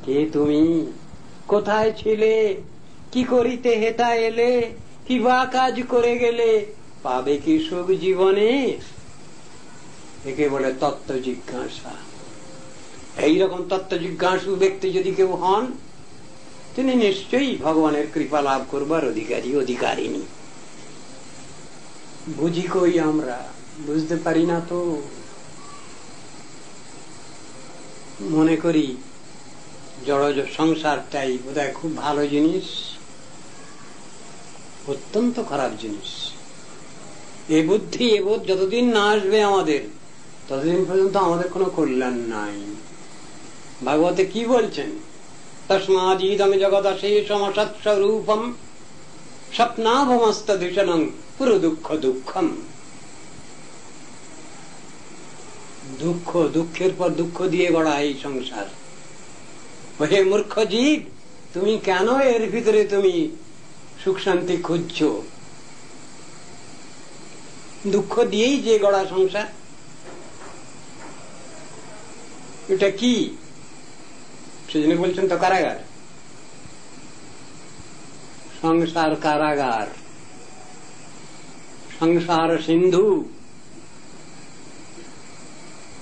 কে তুমি, কোথায় ছিলে, কি করিতে হেতা এলে, কি বা কাজ করে গেলে, পাবে কি সুখ জীবনে? একে বলে তত্ত্ব জিজ্ঞাসা। এইরকম তত্ত্ব জিজ্ঞাসু ব্যক্তি যদি কেউ হন, তিনি নিশ্চয়ই ভগবানের কৃপা লাভ করবার অধিকারিণী। বুঝি কই আমরা, বুঝতে পারি না তো। মনে করি জড় সংসারটাই বোধহয় খুব ভালো জিনিস, অত্যন্ত খারাপ জিনিস। এ বুদ্ধি এ বোধ যতদিন না আসবে আমাদের, ততদিন পর্যন্ত আমাদের কোনো কল্যাণ নাই। ভাগবতে কি বলছেন? তস্মাদিদং জগদশেষম সৎস্বরূপম স্বপ্নাভমস্তদূষণং পুরো দুঃখ দুঃখম। দুঃখ, দুঃখের পর দুঃখ দিয়ে গড়া এই সংসার। হে মূর্খ জীব, তুমি কেন এর ভিতরে তুমি সুখ শান্তি খুঁজছ? দুঃখ দিয়েই যে গড়া সংসার। এটা কি? সেজন্য বলছেন তো কারাগার, সংসার কারাগার, সংসার সিন্ধু।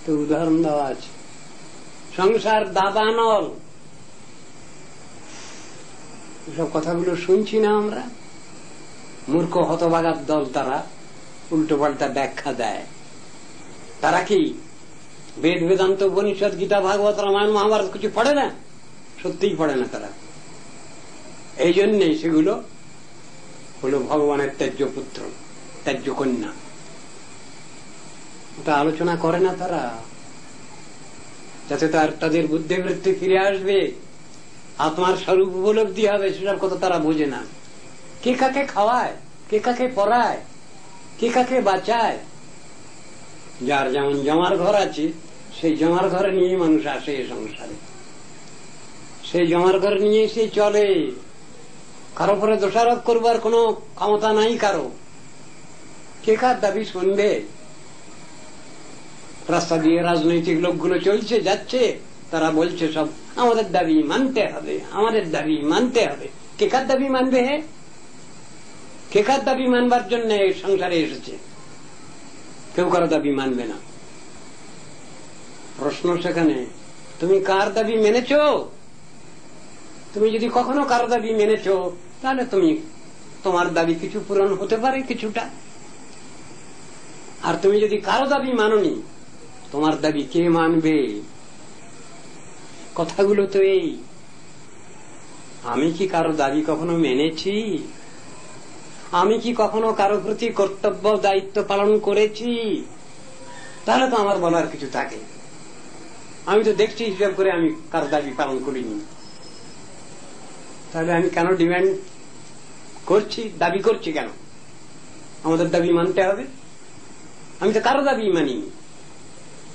তো উদাহরণ দেওয়া আছে, সংসার দাবানল। এসব কথাগুলো শুনছি না আমরা? মূর্খ হতভাগার দল তারা, উল্টো পাল্টা ব্যাখ্যা দেয়। তারা কি বেদ বেদান্ত উপনিষদ গীতা ভাগবত রামায়ণ মহাভারত কিছু পড়ে না? সত্যিই পড়ে না তারা। এই জন্যেই সেগুলো হলো ভগবানের ত্যায্য পুত্র, ত্যায্য কন্যা। ওটা আলোচনা করে না তারা, যাতে তাদের বুদ্ধিবৃত্তি ফিরে আসবে, আত্মার স্বরূপ উপলব্ধি হবে। সেসব কথা তারা বোঝে না। কে কাকে খাওয়ায়, কে কাকে পড়ায়, কে কাকে বাঁচায়। যার যেমন জমার ঘর আছে, সেই জমার ঘরে নিয়ে মানুষ আসে এ সংসারে, সেই জমার ঘর নিয়ে সে চলে। কারো পরে দোষারোপ করবার কোন ক্ষমতা নাই কারো। কে কার দাবি শুনবে? রাস্তা দিয়ে রাজনৈতিক লোকগুলো চলছে যাচ্ছে, তারা বলছে সব আমাদের দাবি মানতে হবে, আমাদের দাবি মানতে হবে। কে কার দাবি মানবে? হে, কে কার দাবি মানবার জন্য সংসারে এসেছে? কেউ কারো দাবি মানবে না। প্রশ্ন সেখানে, তুমি কার দাবি মেনেছ? তুমি যদি কখনো কারো দাবি মেনেছ, তাহলে তোমার দাবি কিছু পূরণ হতে পারে, কিছুটা। আর তুমি যদি কারো দাবি মানোনি, তোমার দাবি কে মানবে? কথাগুলো তো এই। আমি কি কারো দাবি কখনো মেনেছি? আমি কি কখনো কারো প্রতি কর্তব্য দায়িত্ব পালন করেছি? তাহলে তো আমার বলার কিছু থাকে। আমি তো দেখছি হিসাব করে আমি কারো দাবি পালন করিনি। তাহলে আমি কেন ডিমান্ড করছি, দাবি করছি কেন? আমাদের দাবি মানতে হবে। আমি তো কারো দাবি মানিনি,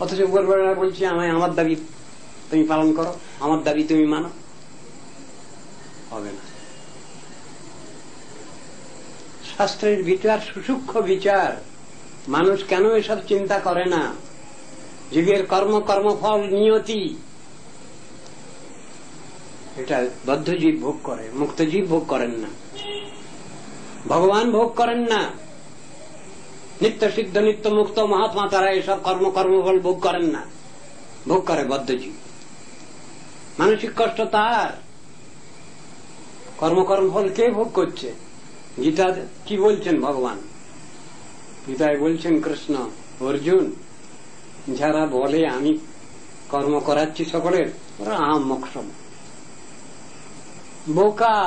অথচ বলছি আমার দাবি তুমি পালন করো, আমার দাবি তুমি মানো। হবে না। শাস্ত্রের বিচার সুসূক্ষ্ম বিচার। মানুষ কেন এসব চিন্তা করে না? জীবের কর্মফল নিয়তি, এটা বদ্ধ জীব ভোগ করে, মুক্ত জীব ভোগ করেন না, ভগবান ভোগ করেন না। নিত্য সিদ্ধ নিত্য মুক্ত মহাত্মা তারা এসব কর্মফল ভোগ করেন না, ভোগ করে বদ্ধ জীব। মানসিক কষ্ট তার। কর্মফল কে ভোগ করছে? গীতা কি বলছেন ভগবান? গীতায় বলছেন কৃষ্ণ, অর্জুন, যারা বলে আমি কর্ম করাচ্ছি সকলের, ওরা আহাম্মক সব, বোকা,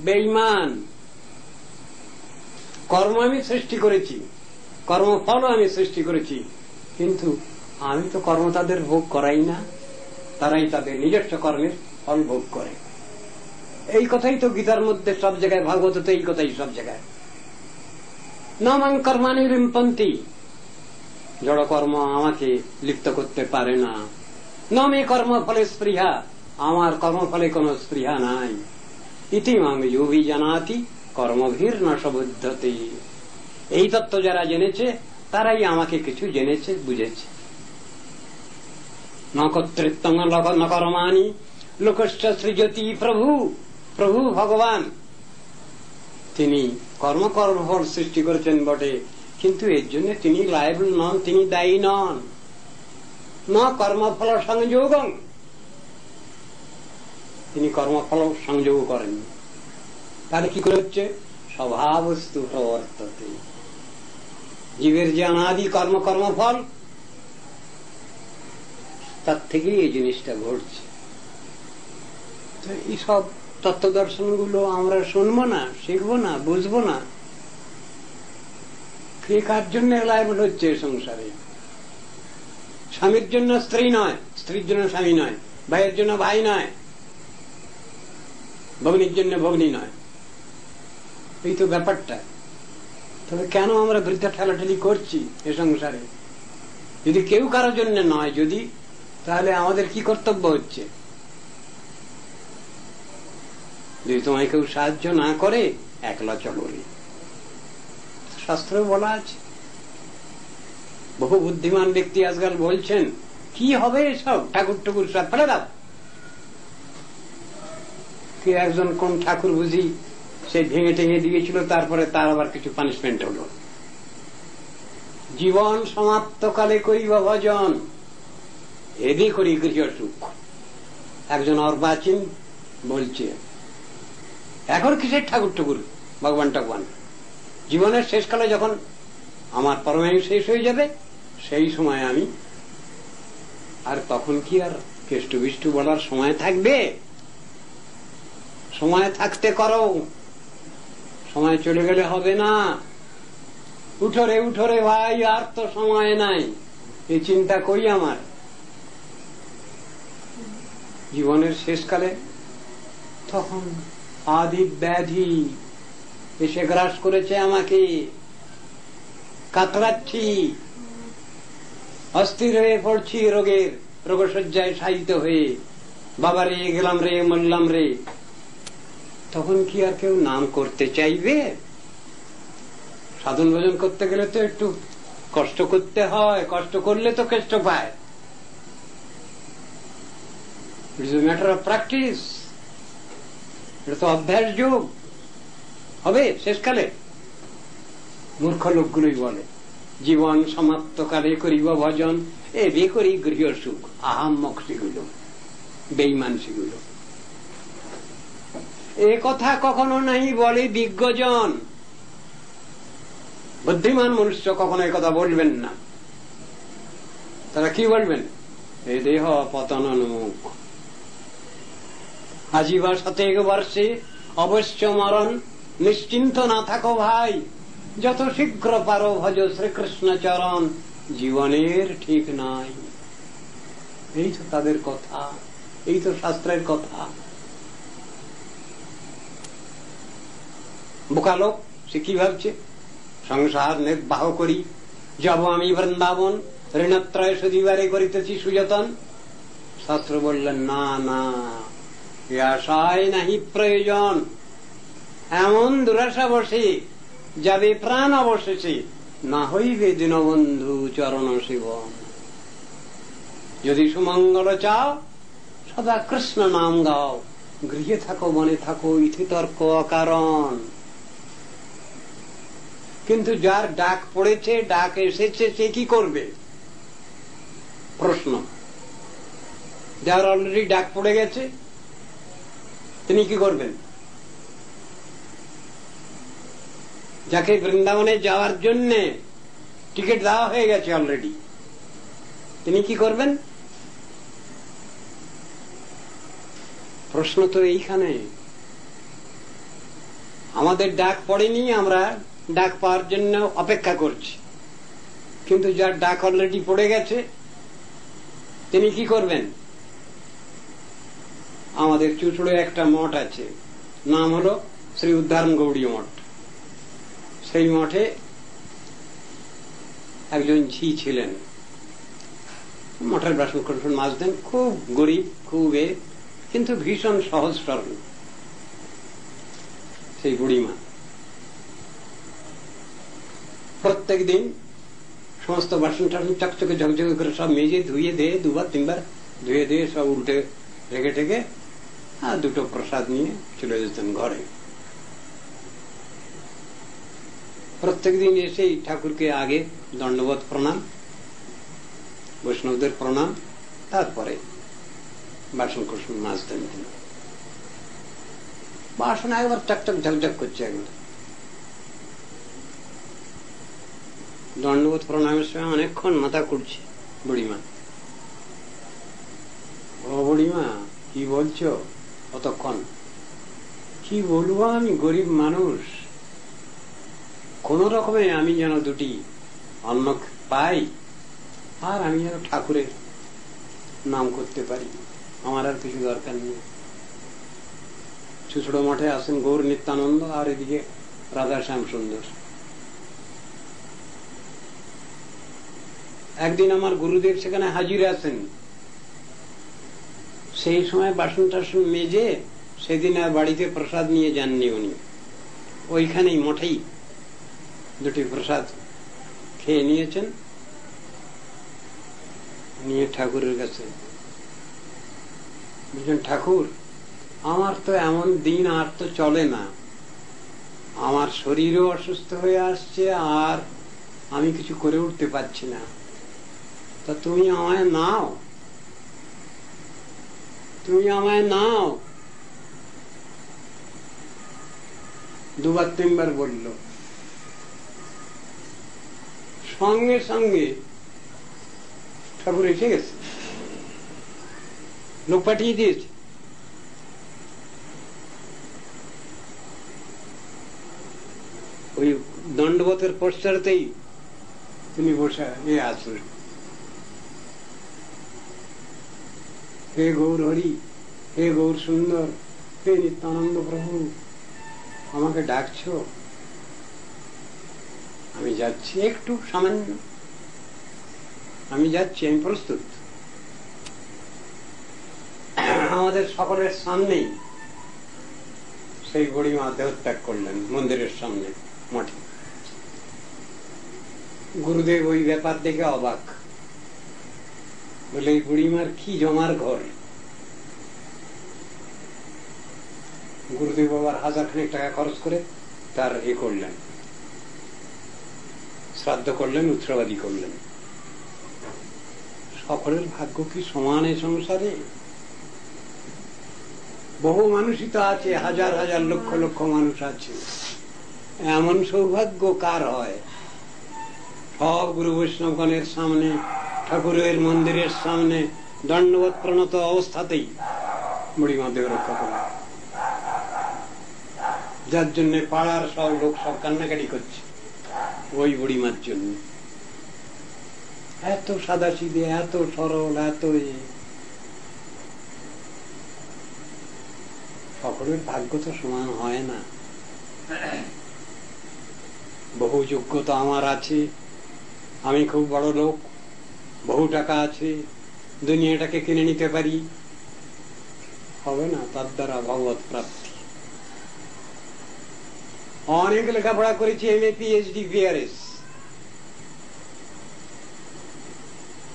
বেঈমান। কর্ম আমি সৃষ্টি করেছি, কর্মফলও আমি সৃষ্টি করেছি, কিন্তু আমি তো কর্ম তাদের ভোগ করাই না, তারাই তাদের নিজস্ব কর্মের ফল ভোগ করে। এই কথাই তো গীতার মধ্যে সব জায়গায়, ভাগবতে এই কথাই সব জায়গায়। ন মাং কর্মাণি লিম্পন্তি, জড় কর্ম আমাকে লিপ্ত করতে পারে না। ন মে কর্মফলে স্পৃহা, আমার কর্মফলে কোন স্পৃহা নাই। ইতি মাং যোগী জানাতি কর্মভীর ন সবুদ্ধতে। এই তত্ত্ব যারা জেনেছে তারাই আমাকে কিছু জেনেছে, বুঝেছে। ন কর্তৃত্ব ন কর্মাণি লোকশ্চ সৃজতি প্রভু, প্রভু ভগবান তিনি কর্মকর্মফল সৃষ্টি করেছেন বটে, কিন্তু এর জন্য তিনি লায়েবল নন, তিনি দায়ী নন। না কর্মফল সংযোগং, তিনি কর্মফল সংযোগ করেন। তাহলে কি করে হচ্ছে? স্বভাবস্তু প্রবর্ততে, জীবের যে অনাদি কর্মফল তার থেকে এই জিনিসটা ঘটছে। তো এইসব তত্ত্ব দর্শন গুলো আমরা শুনবো না, শিখবো না, বুঝবো না। কে কার জন্য লাইবল হচ্ছে সংসারে? স্বামীর জন্য স্ত্রী নয়, স্ত্রীর জন্য স্বামী নয়, ভাইয়ের জন্য ভাই নয়, ভগ্নীর জন্য ভগ্নী নয়। এই তো ব্যাপারটা। তবে কেন আমরা বৃদ্ধা ঠেলাঠেলি করছি এ সংসারে? যদি কেউ কারোর জন্য নয়, যদি, তাহলে আমাদের কি কর্তব্য হচ্ছে? যদি তোমায় কেউ সাহায্য না করে একলা চলো। শাস্ত্রে বলা আছে। বহু বুদ্ধিমান ব্যক্তি আজকাল বলছেন কি হবে এসব ঠাকুর টুকুর সব ফেলে দাও। কে একজন কোন ঠাকুর বুঝি সে ভেঙে টেঙে দিয়েছিল, তারপরে তার আবার কিছু পানিশমেন্ট হল। জীবন সমাপ্তকালে করিব ভজন, এদি করি গৃহ সুখ। একজন অর্বাচীন বলছে এখন কিসের ঠাকুর টুকুর, ভগবান টগবান, জীবনের শেষকালে যখন আমার পরমায়ু শেষ হয়ে যাবে সেই সময় আমি, আর তখন কি আর কেষ্টু বিষ্টু বলার সময় থাকবে? সময় থাকতে করো, সময় চলে গেলে হবে না। উঠোরে উঠোরে ভাই, আর তো সময় নাই, এই চিন্তা করি আমার। জীবনের শেষকালে তখন আদি ব্যাধি এসে গ্রাস করেছে আমাকে, কাতরাচ্ছি, অস্থির হয়ে পড়ছি রোগের রোগশয্যায় শায়িত হয়ে, বাবা রে গেলাম রে মরলাম রে। তখন কি আর কেউ নাম করতে চাইবে? সাধন ভজন করতে গেলে তো একটু কষ্ট করতে হয়, কষ্ট করলে তো কষ্ট পায়। It is a matter of practice. এটা তো অভ্যাস যোগ হবে শেষকালে। মূর্খ লোকগুলোই বলে জীবন সমাপ্তকালে করিব ভজন, এ বে করি গৃহ সুখ। আহাম্মক সেগুলো, বেঈমান সেগুলো। এ কথা কখনো নাই বলে বিজ্ঞজন। বুদ্ধিমান মনুষ্য কখনো এ কথা বলবেন না। তারা কি বলবেন? এ দেহ পতনোন্মুখ, আজিবা শতেক বর্ষে অবশ্য মরণ, নিশ্চিন্ত না থাকো ভাই, যত শীঘ্র পারো ভজ শ্রীকৃষ্ণ চরণ, জীবনের ঠিক নাই। এই তো তাদের কথা, এই তো শাস্ত্রের কথা। বোকা লোক সে কি ভাবছে? সংসার নির্বাহ করি, যাব আমি বৃন্দাবন, ঋণত্রয় সুদিবারে করিতেছি সুযতন। শাস্ত্র বললেন না না, এ আশায় নাহি প্রয়োজন। এমন দুরাশা বসে যাবে প্রাণ অবশেষে, না হইবে দীনবন্ধু চরণ সেবন। যদি সুমঙ্গল চাও সদা কৃষ্ণ নাম গাও, গৃহে থাকো বনে থাকো ইথি তর্ক অকারণ। কিন্তু যার ডাক পড়েছে, ডাক এসেছে, সে কি করবে? প্রশ্ন। যার অলরেডি ডাক পড়ে গেছে তিনি কি করবেন? যাকে বৃন্দাবনে যাওয়ার জন্য টিকিট দেওয়া হয়ে গেছে অলরেডি, তিনি কি করবেন? প্রশ্ন তো এইখানে। আমাদের ডাক পড়েনি, আমরা ডাক পাওয়ার জন্য অপেক্ষা করছি। কিন্তু যার ডাক অলরেডি পড়ে গেছে তিনি কি করবেন? আমাদের চুচুড়ে একটা মঠ আছে, নাম হল শ্রী উদ্ধারণ গৌড়ীয় মঠ। সেই মঠে একজন ঝি ছিলেন, মঠের বাসন কোসন মাজতেন, খুব গরিব, খুব কিন্তু ভীষণ সহজ সরল সেই বুড়িমা। প্রত্যেক দিন সমস্ত বাসন টাসন চকচকে ঝকঝকে করে সব মেজে ধুয়ে দিয়ে, দুবার তিনবার ধুয়ে দিয়ে সব উল্টে রেখে টেকে আর দুটো প্রসাদ নিয়ে চলে যেতেন ঘরে। প্রত্যেক দিন এসেই ঠাকুরকে আগে দণ্ডবোধ প্রণাম, বৈষ্ণবদের প্রণাম, তারপরে বাসন কুসন মাজতেন। বাসন একবার চকচক ঝকঝক করছে একবার। দণ্ডবোধ প্রণামের সময় অনেকক্ষণ মাথা কুটছে বুড়িমা। ও বুড়িমা, কি বলছো অতক্ষণ? কি বলবো, আমি গরিব মানুষ, কোন রকমে আমি যেন দুটি অন্ন পাই, আর আমি যেন ঠাকুরের নাম করতে পারি, আমার আর কিছু দরকার নেই। চুচড়ো মঠে আছেন গৌর নিত্যানন্দ, আর এদিকে রাধা শ্যাম সুন্দর। একদিন আমার গুরুদেব সেখানে হাজির আছেন। সেই সময় বাসন টাসন মেজে সেদিন আর বাড়িতে প্রসাদ নিয়ে যাননি উনি, ওইখানেই মঠেই দুটি প্রসাদ খেয়ে নিয়েছেন, নিয়ে ঠাকুরের কাছে বলছেন, ঠাকুর, আমার তো এমন দিন আর তো চলে না, আমার শরীরও অসুস্থ হয়ে আসছে, আর আমি কিছু করে উঠতে পারছি না, তা তুমি আমায় নাও, তুমি আমায় নাও। দুবার তিনবার বলল, সঙ্গে সঙ্গে ঠাকুর এসে গেছে, লোক পাঠিয়ে দিয়েছে। ওই দণ্ডবোধের পশ্চাতেই তিনি বসে আসলেন। হে গৌর হরি, হে গৌর সুন্দর, হে নিত্যানন্দ প্রভু, আমাকে ডাকছো? আমি যাচ্ছি, একটু সামান্য আমি যাচ্ছি, আমি প্রস্তুত। আমাদের সকলের সামনেই সেই বুড়িমা দেহত্যাগ করলেন মন্দিরের সামনে মঠে। গুরুদেব ওই ব্যাপার দেখে অবাক, বলে এই বুড়িমার কি জমার ঘর। গুরুদেব আবার 1000 টাকা খরচ করে তার করলেন, শ্রাদ্ধ করলেন, উৎসবাদী করলেন। সকলের ভাগ্য কি সমান এই সংসারে? বহু মানুষই তো আছে, হাজার হাজার লক্ষ লক্ষ মানুষ আছে, এমন সৌভাগ্য কার হয়? সব গুরু বৈষ্ণবগণের সামনে, ঠাকুরের মন্দিরের সামনে দণ্ডবোধ প্রণত অবস্থাতেই বুড়িমা দেহ রক্ষা করে, যার জন্য পাড়ার সব লোক সব কান্নাকাটি করছে ওই বুড়িমার জন্য। এত সাদা সিধে, এত সরল, এত সকলের ভাগ্য তো সমান হয় না। বহু যোগ্যতা আমার আছে, আমি খুব বড় লোক, বহু টাকা আছে, দুনিয়াটাকে কিনে নিতে পারি, হবে না তার দ্বারা ভগবত প্রাপ্তি। অনেক লেখাপড়া করেছি, MA PhD BRS,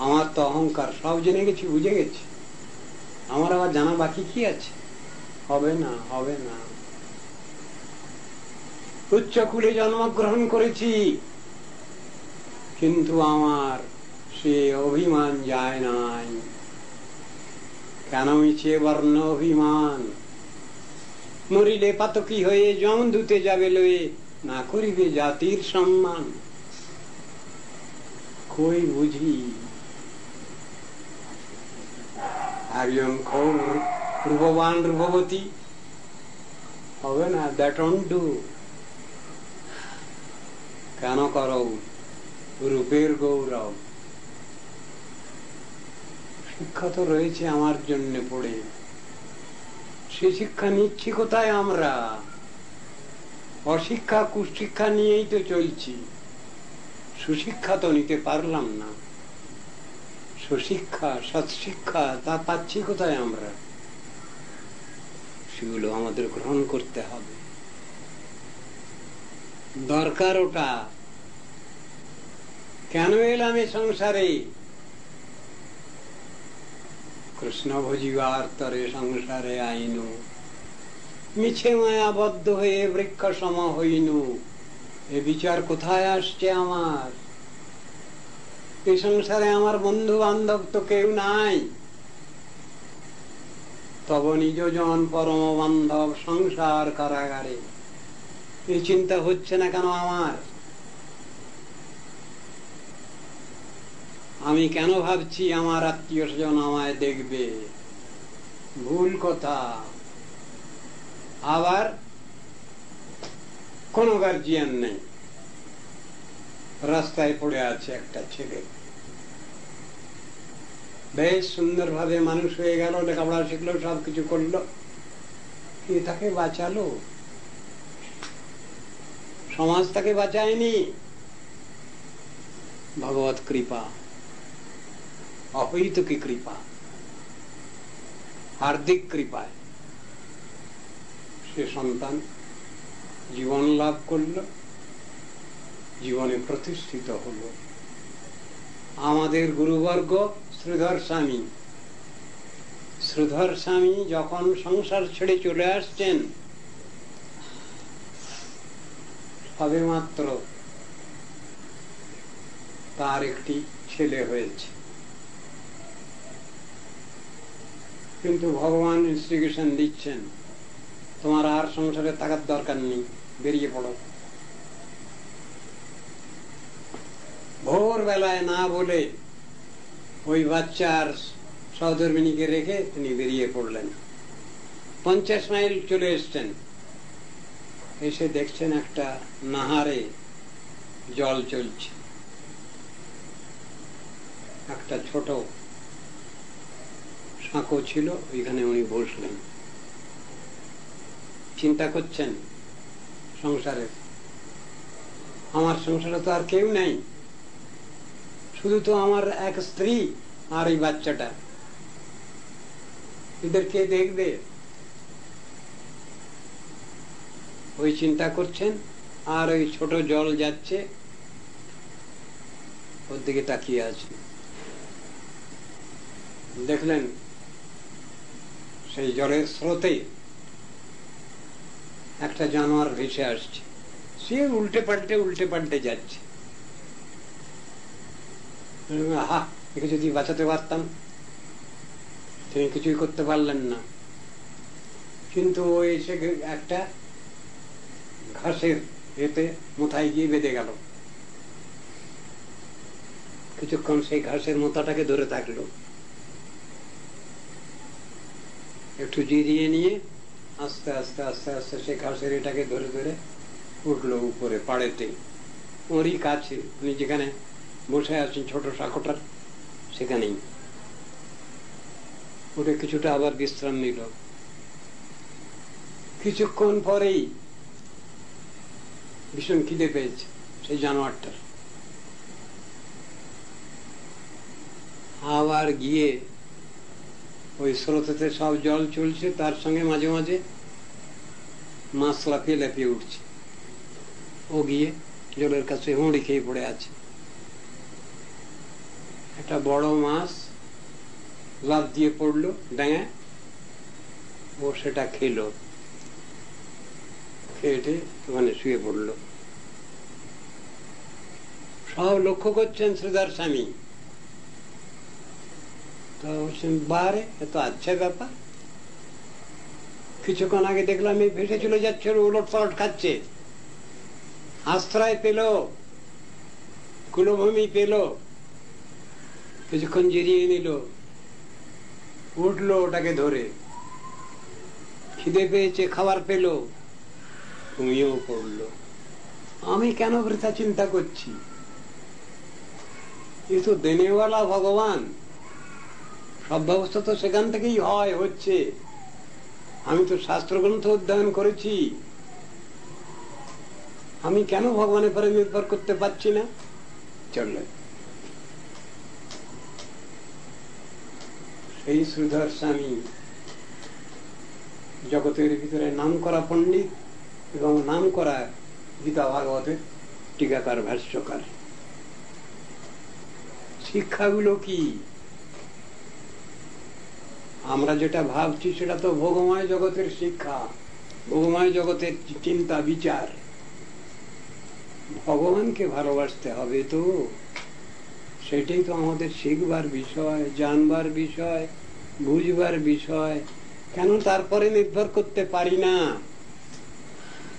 আমার তো অহংকার, সব জেনে গেছি, বুঝে গেছি, আমার আবার জানা বাকি কি আছে? হবে না, হবে না। উচ্চ কুলে জন্মগ্রহণ করেছি, কিন্তু আমার সে অভিমান যায় নাই। কেন মিছে বর্ণ অভিমান? মরিলে পাতকি হয়ে যম ধুতে যাবে লয়ে, না করিবে জাতির সম্মান। কই বুঝি একজন খুব রূপবান রূপবতী, হবে না, দ্যাট ওন্ট ডু। কেন করো রূপের গৌরব? শিক্ষা তো রয়েছে আমার জন্য পড়ে, সে শিক্ষা নিচ্ছি কোথায় আমরা? অশিক্ষা কুশিক্ষা নিয়েই তো চলছি, সুশিক্ষা তো নিতে পারলাম না। সুশিক্ষা সৎশিক্ষা তা পাচ্ছি কোথায় আমরা? সেগুলো আমাদের গ্রহণ করতে হবে, দরকার ওটা। কেন এলাম এ সংসারে? কৃষ্ণ ভজিবার তরে সংসারে আইনু, মিছে মায়াবদ্ধ হয়ে বৃক্ষ সম হইনু। এ বিচার কোথায় আসছে আমার? এই সংসারে আমার বন্ধু বান্ধব তো কেউ নাই। তব নিজজন পরম বান্ধব সংসার কারাগারে। এই চিন্তা হচ্ছে না কেন আমার? আমি কেন ভাবছি আমার আত্মীয় স্বজন আমায় দেখবে? ভুল কথা। আবার কোন গার্জিয়ান নেই, রাস্তায় পড়ে আছে একটা ছেলে, বেশ সুন্দরভাবে মানুষ হয়ে গেল, লেখাপড়া শিখলো, সবকিছু করলো, কে তাকে বাঁচালো? সমাজ তাকে বাঁচায়নি। ভগবত কৃপা, অহৈতুকী কৃপা, হার্দিক কৃপায় সে সন্তান জীবন লাভ করল, জীবনে প্রতিষ্ঠিত হল। আমাদের গুরুবর্গ শ্রীধর স্বামী, শ্রীধর স্বামী যখন সংসার ছেড়ে চলে আসছেন, সবে মাত্র তার একটি ছেলে হয়েছে, কিন্তু ভগবান ইনস্টিটিউশন দিচ্ছেন, তোমার আর সংসারে থাকার দরকার নেই, বেরিয়ে পড়ো। ভোর বেলায় না বলে ওই বাচ্চার সহধর্মিনীকে রেখে তিনি বেরিয়ে পড়লেন। 50 মাইল চলে এসছেন, এসে দেখছেন একটা নাহারে জল চলছে, একটা ছোট সাঁকো ছিল, ওইখানে উনি বসলেন। চিন্তা করছেন সংসারে, আমার সংসারে তো আর কেউ নেই, শুধু তো আমার এক স্ত্রী আর এই বাচ্চাটা, এদের কে দেখবে? ওই চিন্তা করছেন, আর ওই ছোট জল যাচ্ছে, ওর দিকে তাকিয়ে আছে। দেখলেন সেই জলের স্রোতে একটা জানোয়ার ভেসে আসছে, সে উল্টে পাল্টে যাচ্ছে। আহা, একে যদি বাঁচাতে পারতাম। তিনি কিছুই করতে পারলেন না, কিন্তু ওই এসে একটা ঘাসের এতে মোথায় গিয়ে বেঁধে গেল। কিছুক্ষণ সেই ঘাসের মোথাটাকে ধরে থাকলো, একটু জিরিয়ে নিয়ে আস্তে আস্তে আস্তে আস্তে সে ঘাসের এটাকে ধরে ধরে উঠলো উপরে পাড়েতে, ওরই কাছে, উনি যেখানে বসে আছেন ছোট সাঁকোটার সেখানেই। উঠে কিছুটা আবার বিশ্রাম নিল। কিছুক্ষণ পরেই ভীষণ খিদে পেয়েছে সেই জানোয়ারটার, আবার গিয়ে ওই স্রোতেতে সব জল চলছে, তার সঙ্গে মাঝে মাঝে মাছ লাফিয়ে লাফিয়ে উঠছে। ও গিয়ে জলের কাছে হুঁড়ি খেয়ে পড়ে আছে। একটা বড় মাছ লাফ দিয়ে পড়লো ডাঙায়, ও সেটা খেলো, খেয়ে ওখানে শুয়ে পড়লো। সব লক্ষ্য করছেন শ্রীধর স্বামী, তো বলছেন বারে এত আচ্ছা ব্যাপার। কিছুক্ষণ আগে দেখলাম এই ভেসে চলে যাচ্ছে, উলট পালট খাচ্ছে, আশ্রয় পেল, কুলভূমি পেল, কিছুক্ষণ জিরিয়ে নিল, উঠলো ওটাকে ধরে, খিদে পেয়েছে, খাবার পেল, ঘুমিয়েও পড়লো। আমি কেন বৃথা চিন্তা করছি? এ তো দেনেওয়ালা ভগবান, সব ব্যবস্থা তো সেখান থেকেই হয়, হচ্ছে। আমি তো শাস্ত্রগ্রন্থ অধ্যয়ন করেছি, আমি কেন ভগবানের পরে নির্ভর করতে পারছি না? চললেন সেই শ্রীধর স্বামী, জগতের ভিতরে নাম করা পণ্ডিত এবং নাম করা গীতা ভাগবতের টিকাকার, ভাষ্যকার। শিক্ষাগুলো কি? আমরা যেটা ভাবছি সেটা তো ভোগময় জগতের শিক্ষা, ভোগময় জগতের চিন্তা বিচার। ভগবানকে ভালোবাসতে হবে তো, সেটাই তো আমাদের শিখবার বিষয়, জানবার বিষয়, বুঝবার বিষয়। কেন তারপরে নির্ভর করতে পারি না?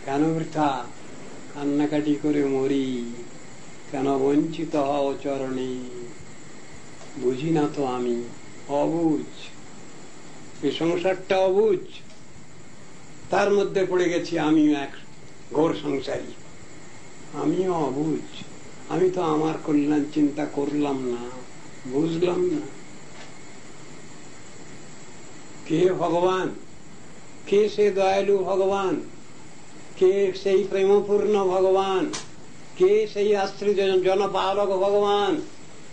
কেন বৃথা কান্নাকাটি করে মরি? কেন বঞ্চিত হও চরণে? বুঝি না তো আমি, অবুঝ। এই সংসারটা অবুঝ, তার মধ্যে পড়ে গেছি আমিও এক ঘোর সংসারী। আমিও অবুঝ। আমি তো আমার কল্যাণ চিন্তা করলাম না, বুঝলাম না। কে ভগবান? কে সে দয়ালু ভগবান? কে সেই প্রেমপূর্ণ ভগবান? কে সেই আশ্রিত জনপালক ভগবান?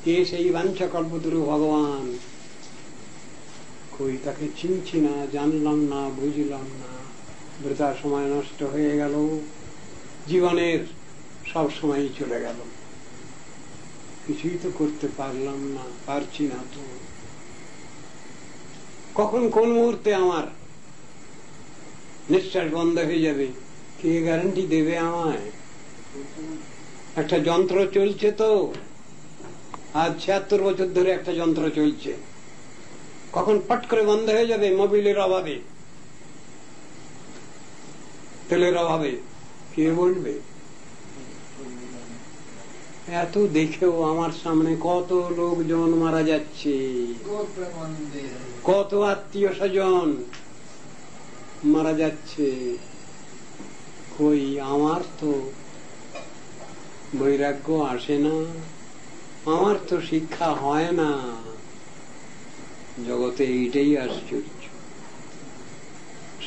কে সেই বাঞ্ছাকল্পতরু ভগবান? কই তাকে চিনছি না, জানলাম না, বুঝলাম না। বৃথা সময় নষ্ট হয়ে গেল, জীবনের সব সময় চলে গেল। কিছুই তো করতে পারলাম না, পারছি না তো। কখন কোন মুহূর্তে আমার নিঃশ্বাস বন্ধ হয়ে যাবে, কে গ্যারান্টি দেবে আমায়? একটা যন্ত্র চলছে তো, আজ ৭৬ বছর ধরে একটা যন্ত্র চলছে। কখন পট করে বন্ধ হয়ে যাবে, মোবিলের অভাবে, তেলের অভাবে, কে বলবে? এত দেখেও আমার সামনে কত লোকজন মারা যাচ্ছে, কত আত্মীয় স্বজন মারা যাচ্ছে। কই আমার তো বৈরাগ্য আসে না, আমার তো শিক্ষা হয় না। জগতে এইটাই আশ্চর্য।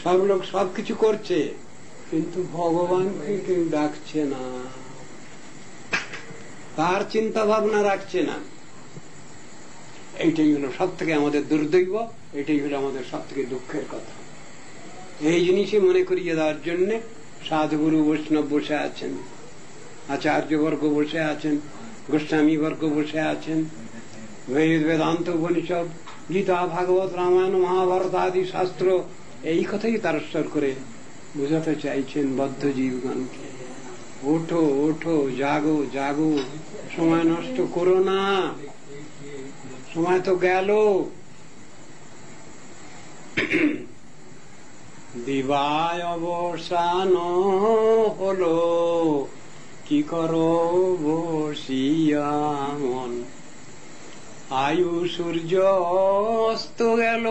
সব লোক সবকিছু করছে, কিন্তু ভগবানকে কেউ ডাকছে না, তার চিন্তা ভাবনা রাখছে না। এইটাই হলো সব থেকে আমাদের দুর্দৈব, এটাই হলো আমাদের সব থেকে দুঃখের কথা। এই জিনিসই মনে করিয়ে দেওয়ার জন্য সাধুগুরু বৈষ্ণব বসে আছেন, আচার্যবর্গ বসে আছেন, গোস্বামী বর্গ বসে আছেন, বেদান্ত উপনিষদ, গীতা, ভাগবত, রামায়ণ, মহাভারত আদি শাস্ত্র এই কথাই তারস্বর করে বুঝাতে চাইছেন বদ্ধ জীবগণকে। ওঠো ওঠো, জাগো জাগো, সময় নষ্ট করো না, সময় তো গেল। দিবায় অবসান হলো, কি করো বসিয়া মন? আয়ু সূর্য অস্ত গেল,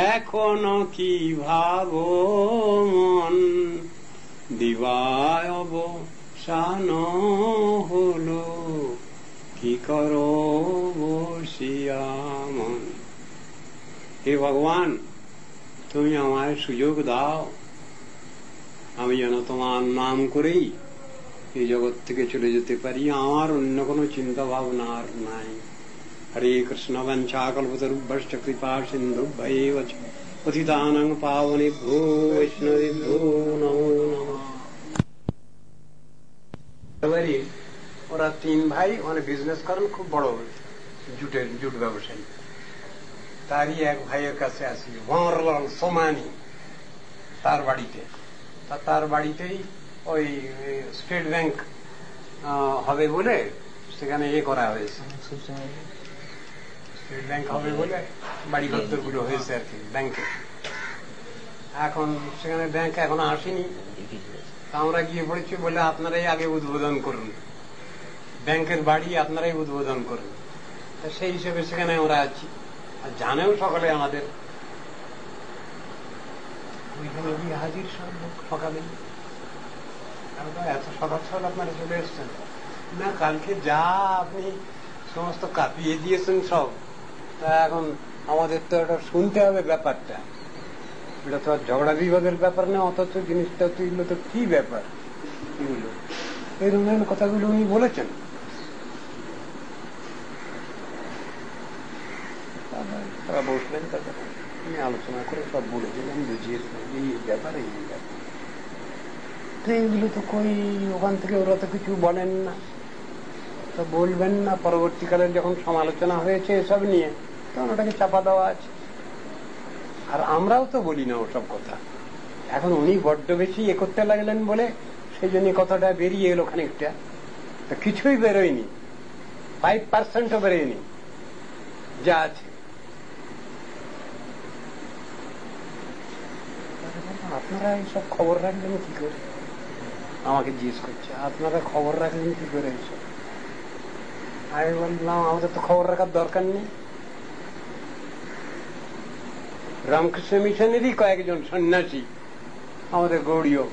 এখনো কি ভাবো মন? দিবায় অবসান হলো, কি করো বসিয়া মন? হে ভগবান, তুমি আমায় সুযোগ দাও, আমি যেন তোমার নাম করেই এই জগৎ থেকে চলে যেতে পারি। আমার অন্য কোনো চিন্তা ভাবনা আর নাই। হরে কৃষ্ণ বঞ্চাকল্পতরুভ্যশ্চ কৃপা সিন্ধুভ্যেব চ পতিতানাং পাবনেভ্যো বৈষ্ণবেভ্যো নমো নমঃ। ওরা 3 ভাই মানে বিজনেস করেন, খুব বড় জুট ব্যবসায়ী। তারই এক ভাইয়ের কাছে আসি, ভঁরলাল সোমানি, তার বাড়িতে। তার বাড়িতেই ওই স্টেট ব্যাংক হবে বলে সেখানে করা হয়েছে, স্টেট ব্যাংক হবে বলে বাড়িঘর গুলো হয়েছে আর কি ব্যাংকে। এখন সেখানে ব্যাংক এখনো আসেনি, আমরা গিয়ে পড়েছি বলে আপনারাই আগে উদ্বোধন করুন, ব্যাংকের বাড়ি আপনারাই উদ্বোধন করুন। সেই হিসেবে সেখানে আমরা আছি, আর জানেও সকলে আমাদের। ওইখানে গিয়ে হাজির সব লোক সকালে। এত সকাল সকাল আপনারা চলে এসছেন না? কালকে যা আপনি সমস্ত কাঁপিয়ে দিয়েছেন সব, তা এখন আমাদের তো এটা শুনতে হবে ব্যাপারটা। এটা তো আর ঝগড়া বিবাদের ব্যাপার না, অথচ জিনিসটা তো এগুলো তো কি ব্যাপার, এগুলো এই ধরনের কথাগুলো উনি বলেছেন। তারা বসলেন, তারপর আমি আলোচনা করে সব বলে দিলাম, বুঝিয়েছিলাম এই ব্যাপার, এই ব্যাপার। তো এইগুলো তো কই ওখান থেকে ওরা তো কিছু বলেন না, তো বলবেন না। পরবর্তীকালে যখন সমালোচনা হয়েছে এসব নিয়ে, তখন ওটাকে চাপা দেওয়া আছে। আর আমরাও তো বলি না ওসব কথা। এখন উনি বড্ড বেশি এ করতে লাগলেন বলে সেই জন্য কথাটা বেরিয়ে এলো খানিকটা, কিছুই বেরোয়নি, 5%ও বেরোয়নি যা আছে। আপনারা এইসব খবর রাখলেন কি করে, আমাকে জিজ্ঞেস করছে আপনারা খবর রাখলেন কি করে এইসব। আমি বললাম আমাদের তো খবর রাখার দরকার নেই। রামকৃষ্ণ মিশনেরই কয়েকজন সন্ন্যাসী আমাদের গৌড়ীয়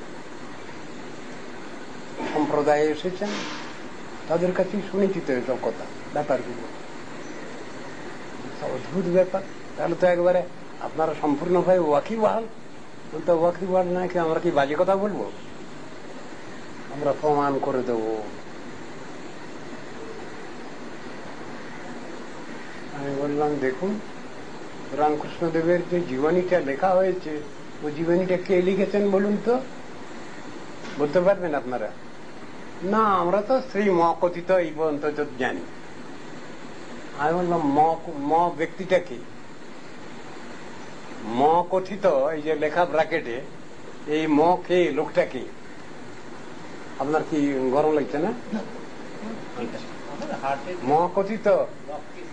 সম্প্রদায়ে এসেছেন, তাদের কাছেই শুনেছি তো এসব কথা, ব্যাপারগুলো অদ্ভুত ব্যাপার। তাহলে তো একবারে আপনারা সম্পূর্ণভাবে ওয়াকিবহাল। তো ওয়াকিবহাল না কি আমরা কি বাজে কথা বলবো? আমরা প্রমাণ করে দেব। আমি বললাম দেখুন, রামকৃষ্ণদেবের যে জীবনীটা লেখা হয়েছে, ও জীবনীটা কে লিখেছেন বলুন তো, বলতে পারবেন আপনারা? না, আমরা তো শ্রী ম কথিত এই পর্যন্ত জানি। আমি বললাম ম ব্যক্তিটা কি? ম কথিত এই যে লেখা ব্র্যাকেটে, এই ম কে, লোকটা কি? আপনার কি গরম লাগছে না? ম কথিত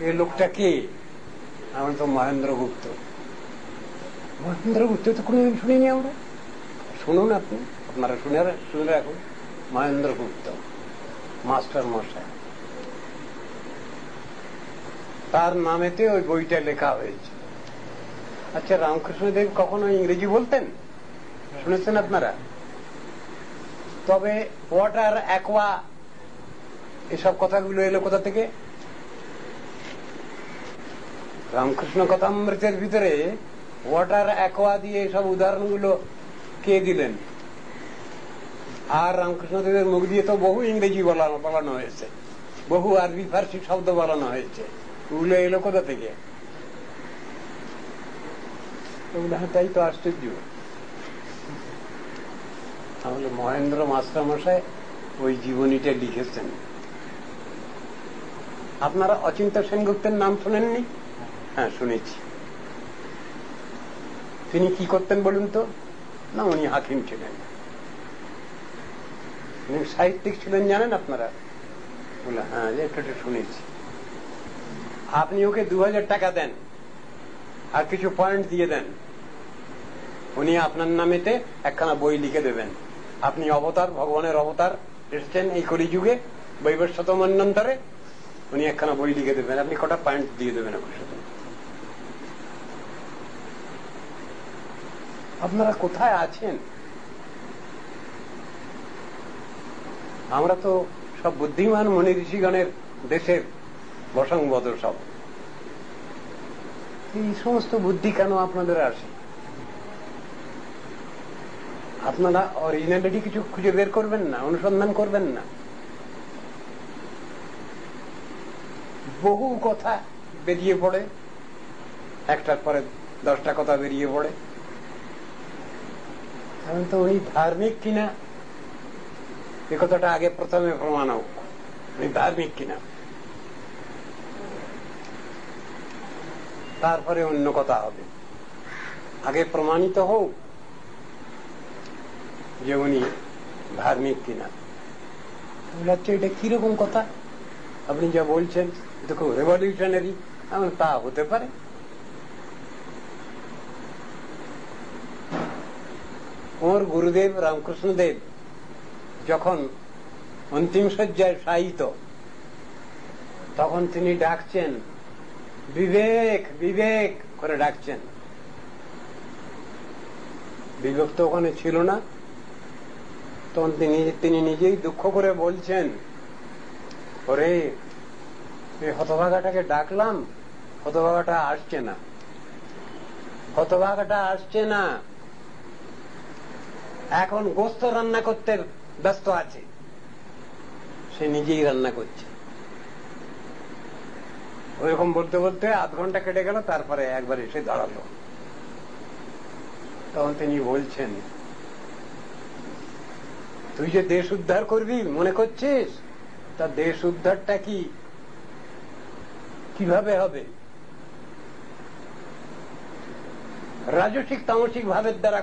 এই লোকটা কি? আমার তো মহেন্দ্র গুপ্ত। মহেন্দ্র গুপ্ত তো কোনোদিন শুনিনি আমরা। শুনুন আপনি, আপনারা শুনে রাখুন, মহেন্দ্র গুপ্ত মাস্টার মশাই, তার নামেতে ওই বইটা লেখা হয়েছে। আচ্ছা, রামকৃষ্ণদেব কখনো ইংরেজি বলতেন? শুনেছেন আপনারা? তবে ওয়াটার, অ্যাকোয়া, এসব কথাগুলো এলো কোথা থেকে? রামকৃষ্ণ কথামৃতের ভিতরে ওয়াটার, অ্যাকোয়া দিয়ে সব উদাহরণগুলো কে দিলেন? আর রামকৃষ্ণদেবের মুখ দিয়ে তো বহু ইংরেজি বলানো হয়েছে, বহু আরবি ফার্সি শব্দ বলানো হয়েছে। ওগুলো এলো কোথা থেকে? তাই তো আশ্চর্য। তাহলে মহেন্দ্র মাস্টার মশাই ওই জীবনীটা লিখেছেন। আপনারা অচিন্ত্য সেনগুপ্তের নাম শোনেননি? হ্যাঁ, শুনেছি। তিনি কি করতেন বলুন তো? না, উনি হাকিম ছিলেন। উনি সাহিত্যিক ছিলেন, জানেন আপনারা? বলে হ্যাঁ, একটু শুনেছি। আপনি ওকে 2000 টাকা দেন আর কিছু পয়েন্ট দিয়ে দেন, উনি আপনার নামেতে একখানা বই লিখে দেবেন। আপনি অবতার, ভগবানের অবতার এসেছেন এই কলিযুগে, বৈবস্বত মন্বন্তরে, উনি একখানা বই লিখে দেবেন। আপনি কটা পয়েন্ট দিয়ে দেবেন ওর সাথে। আপনারা কোথায় আছেন? আমরা তো সব বুদ্ধিমান মনি ঋষিগণের দেশের বসংবদ। সব এই সমস্ত বুদ্ধি কেন আপনাদের আসে? আপনারা অরিজিনালিটি কিছু খুঁজে বের করবেন না, অনুসন্ধান করবেন না। বহু কথা বেরিয়ে পড়ে, একটার পরে 10টা কথা বেরিয়ে পড়ে। কারণ তো উনি ধার্মিক কিনা এ কথাটা আগে প্রথমে প্রমাণ হোক, উনি ধার্মিক কিনা, তারপরে অন্য কথা হবে। আগে প্রমাণিত হোক যে উনি ধার্মিক কিনা। হচ্ছে এটা কিরকম কথা আপনি যা বলছেন, এটা খুব রেভলিউশনারি। তা হতে পারে। ওর গুরুদেব রামকৃষ্ণদেব যখন অন্তিম শয্যায় শায়িত, তখন তিনি ডাকছেন, বিবেক বিবেক করে ডাকছেন। বিবেক তো ওখানে ছিল না। তখন তিনি নিজেই দুঃখ করে বলছেন, ওরে এই হতভাগাটাকে ডাকলাম, হতভাগাটা আসছে না, হতভাগাটা আসছে না। এখন গোস্ত রান্না করতে ব্যস্ত আছে, সে নিজেই রান্না করছে। ওইরকম বলতে বলতে আধ ঘন্টা কেটে গেল, তারপরে একবার এসে দাঁড়ালো। তখন তিনি বলছেন, তুই যে দেশ উদ্ধার করবি মনে করছিস, তা দেশ উদ্ধারটা কিভাবে হবে? রাজসিক তামসিক ভাবের দ্বারা